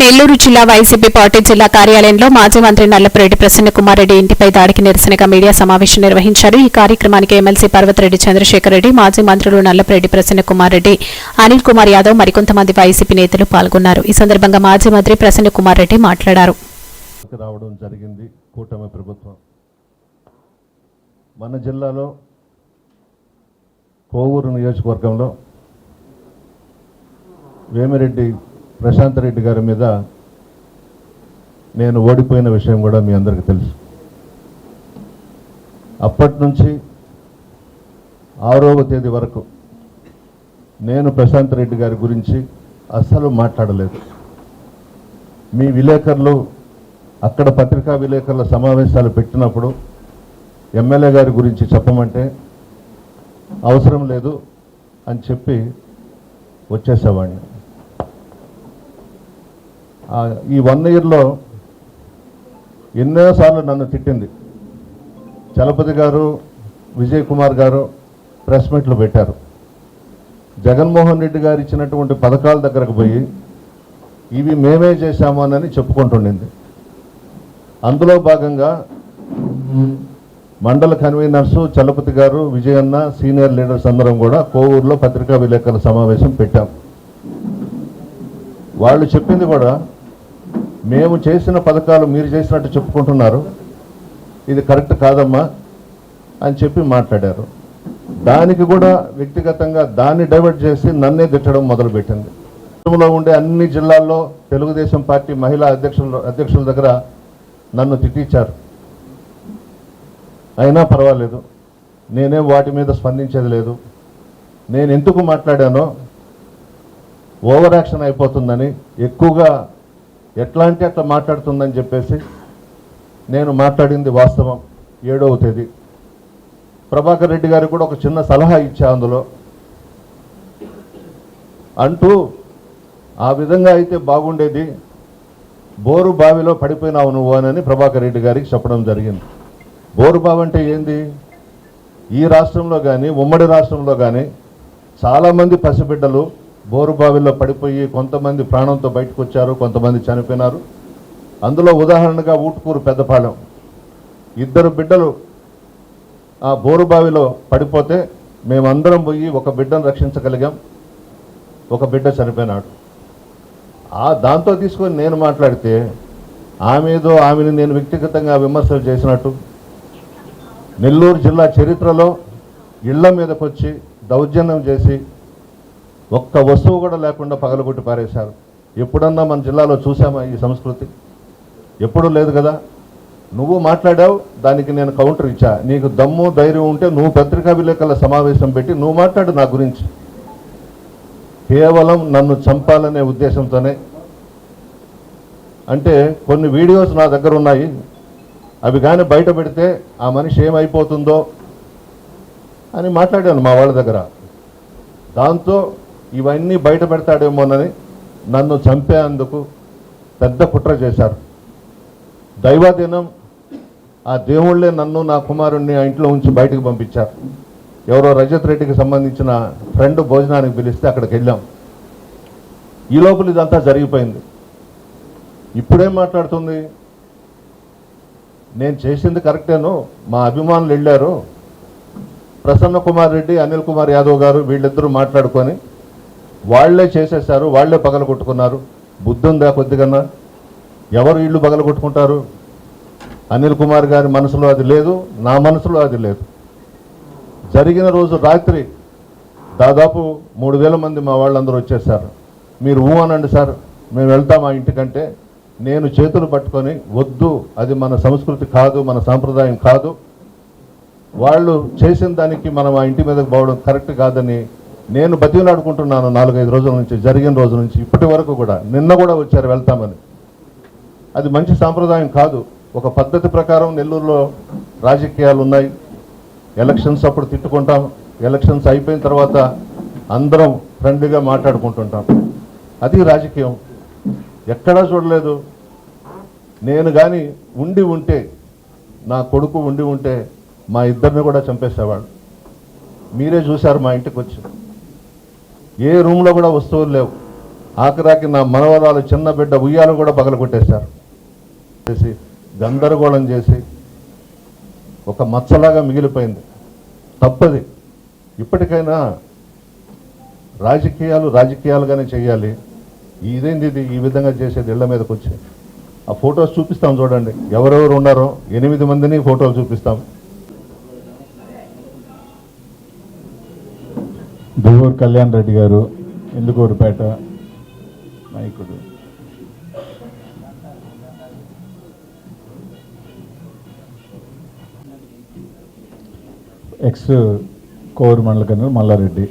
నెల్లూరు జిల్లా YCP party జిల్లా కార్యాలయంలో మాజీ మంత్రి నల్లపురెడ్డి ప్రసన్నకుమార్ రెడ్డి ఇంటిపై దాడికి నిరసనగా మీడియా సమావేశం నిర్వహించారు. ఈ కార్యక్రమానికి ఎమ్మెల్సీ పర్వతరెడ్డి చంద్రశేఖర్ రెడ్డి, మాజీ మంత్రులు నల్లపురెడ్డి ప్రసన్నకుమార్ రెడ్డి, అనిల్ కుమార్ యాదవ్ మరికొంతమంది వైసీపీ నేతలు పాల్గొన్నారు. ఈ సందర్భంగా మాజీ మంత్రి ప్రసన్నకుమార్ రెడ్డి మాట్లాడారు. మన జిల్లాలో కోవూరు నియోజకవర్గంలో వేమిరెడ్డి ప్రశాంత్ రెడ్డి గారి మీద నేను ఓడిపోయిన విషయం కూడా మీ అందరికీ తెలుసు. అప్పటి నుంచి 6వ తేదీ వరకు నేను ప్రశాంత్ రెడ్డి గారి గురించి అస్సలు మాట్లాడలేదు. మీ విలేకరులు అక్కడ పత్రికా విలేకరుల సమావేశాలు పెట్టినప్పుడు ఎమ్మెల్యే గారి గురించి చెప్పమంటే అవసరం లేదు అని చెప్పి వచ్చేసేవాడిని. ఈ 1 ఇయర్లో ఎన్నోసార్లు నన్ను తిట్టింది. చలపతి గారు, విజయ్ కుమార్ గారు ప్రెస్ మీట్లు పెట్టారు. జగన్మోహన్ రెడ్డి గారు ఇచ్చినటువంటి పథకాల దగ్గరకు పోయి ఇవి మేమే చేశామని చెప్పుకుంటుండింది. అందులో భాగంగా మండల కన్వీనర్సు చలపతి గారు, విజయన్న, సీనియర్ లీడర్స్ అందరం కూడా కోవూరులో పత్రికా విలేకరుల సమావేశం పెట్టాం. వాళ్ళు చెప్పింది కూడా మేము చేసిన పథకాలు మీరు చేసినట్టు చెప్పుకుంటున్నారు, ఇది కరెక్ట్ కాదమ్మా అని చెప్పి మాట్లాడారు. దానికి కూడా వ్యక్తిగతంగా దాన్ని డైవర్ట్ చేసి నన్నే తిట్టడం మొదలుపెట్టింది. దేశంలో ఉండే అన్ని జిల్లాల్లో తెలుగుదేశం పార్టీ మహిళా అధ్యక్షుల దగ్గర నన్ను తిట్టించారు. అయినా పర్వాలేదు, నేనేం వాటి మీద స్పందించేది లేదు. నేను ఎందుకు మాట్లాడానో ఓవర్ యాక్షన్ అయిపోతుందని, ఎక్కువగా ఎట్లా అంటే అట్లా మాట్లాడుతుందని చెప్పేసి నేను మాట్లాడింది వాస్తవం. 7వ తేదీ ప్రభాకర్ రెడ్డి గారికి కూడా ఒక చిన్న సలహా ఇచ్చా అందులో అంటూ, ఆ విధంగా అయితే బాగుండేది, బోరు బావిలో పడిపోయినావు నువ్వు అని ప్రభాకర్ రెడ్డి గారికి చెప్పడం జరిగింది. బోరు బావి అంటే ఏంది? ఈ రాష్ట్రంలో కానీ ఉమ్మడి రాష్ట్రంలో కానీ చాలామంది పసిబిడ్డలు బోరు బావిలో పడిపోయి కొంతమంది ప్రాణంతో బయటకు వచ్చారు, కొంతమంది చనిపోయినారు. అందులో ఉదాహరణగా ఊటుకూరు పెద్దపాలెం 2 బిడ్డలు ఆ బోరు బావిలో పడిపోతే మేమందరం పోయి ఒక బిడ్డను రక్షించగలిగాం. ఒక బిడ్డ చనిపోయినాడు. దాంతో తీసుకొని నేను మాట్లాడితే ఆమెని నేను వ్యక్తిగతంగా విమర్శలు చేసినట్టు, నెల్లూరు జిల్లా చరిత్రలో ఇళ్ల మీదకి వచ్చి దౌర్జన్యం చేసి ఒక్క వస్తువు కూడా లేకుండా పగలగొట్టి పారేశారు. ఎప్పుడన్నా మన జిల్లాలో చూసామా ఈ సంస్కృతి? ఎప్పుడూ లేదు కదా. నువ్వు మాట్లాడావు, దానికి నేను కౌంటర్ ఇచ్చా. నీకు దమ్ము ధైర్యం ఉంటే నువ్వు పత్రికా విలేకరుల సమావేశం పెట్టి నువ్వు మాట్లాడు నా గురించి. కేవలం నన్ను చంపాలనే ఉద్దేశంతోనే. అంటే కొన్ని వీడియోస్ నా దగ్గర ఉన్నాయి, అవి కానీ బయట పెడితే ఆ మనిషి ఏమైపోతుందో అని మాట్లాడాను మా వాళ్ళ దగ్గర. దాంతో ఇవన్నీ బయట పెడతాడేమోనని నన్ను చంపేందుకు పెద్ద కుట్ర చేశారు. దైవాధీనం, ఆ దేవుళ్ళే నన్ను నా కుమారుణ్ణి ఆ ఇంట్లో ఉంచి బయటకు పంపించారు. ఎవరో రజత్ రెడ్డికి సంబంధించిన ఫ్రెండ్ భోజనానికి పిలిస్తే అక్కడికి వెళ్ళాం. ఈ లోపల ఇదంతా జరిగిపోయింది. ఇప్పుడేం మాట్లాడుతుంది? నేను చేసింది కరెక్టేను, మా అభిమానులు వెళ్ళారు, ప్రసన్న కుమార్ రెడ్డి, అనిల్ కుమార్ యాదవ్ గారు వీళ్ళిద్దరూ మాట్లాడుకొని వాళ్లే చేసేశారు, వాళ్లే పగలగొట్టుకున్నారు. బుద్ధి ఉందా కొద్దిగా? ఎవరు ఇళ్ళు పగలగొట్టుకుంటారు? అనిల్ కుమార్ గారి మనసులో అది లేదు, నా మనసులో అది లేదు. జరిగిన రోజు రాత్రి దాదాపు 3000 మంది మా వాళ్ళందరూ వచ్చేసారు. మీరు అనండి సార్, మేము వెళ్తాం ఆ ఇంటికంటే నేను చేతులు పట్టుకొని వద్దు, అది మన సంస్కృతి కాదు, మన సాంప్రదాయం కాదు, వాళ్ళు చేసిన దానికి మనం ఆ ఇంటి మీదకి పోవడం కరెక్ట్ కాదని నేను బతిలాడుకుంటున్నాను 4-5 రోజుల నుంచి, జరిగిన రోజు నుంచి ఇప్పటి వరకు కూడా. నిన్న కూడా వచ్చారు వెళ్తామని. అది మంచి సాంప్రదాయం కాదు. ఒక పద్ధతి ప్రకారం నెల్లూరులో రాజకీయాలు ఉన్నాయి. ఎలక్షన్స్ అప్పుడు తిట్టుకుంటాం, ఎలక్షన్స్ అయిపోయిన తర్వాత అందరం ఫ్రెండ్లీగా మాట్లాడుకుంటుంటాం. అది రాజకీయం. ఎక్కడా చూడలేదు. నేను కానీ ఉంటే, నా కొడుకు ఉంటే మా ఇద్దరిని కూడా చంపేసేవాడు. మీరే చూశారు మా ఇంటికి వచ్చి. ఏ రూమ్లో కూడా వస్తువులు లేవు. ఆఖరాకి నా మనవరాలు చిన్న బిడ్డ ఉయ్యాలు కూడా పగలగొట్టేశారు. చేసి గందరగోళం చేసి ఒక మచ్చలాగా మిగిలిపోయింది. తప్పది. ఇప్పటికైనా రాజకీయాలుగానే చేయాలి. ఇదేంది ఇది ఈ విధంగా చేసేది? ఇళ్ల మీదకి వచ్చి ఆ ఫొటోస్ చూపిస్తాం చూడండి, ఎవరెవరు ఉన్నారో 8 మందిని ఫోటోలు చూపిస్తాం. దువ్వూరు కళ్యాణ్ రెడ్డి గారు, ఇందుకూరుపేట నాయకుడు. ఎక్స్ కోర్ మండల కన్వీనర్ మల్లారెడ్డి.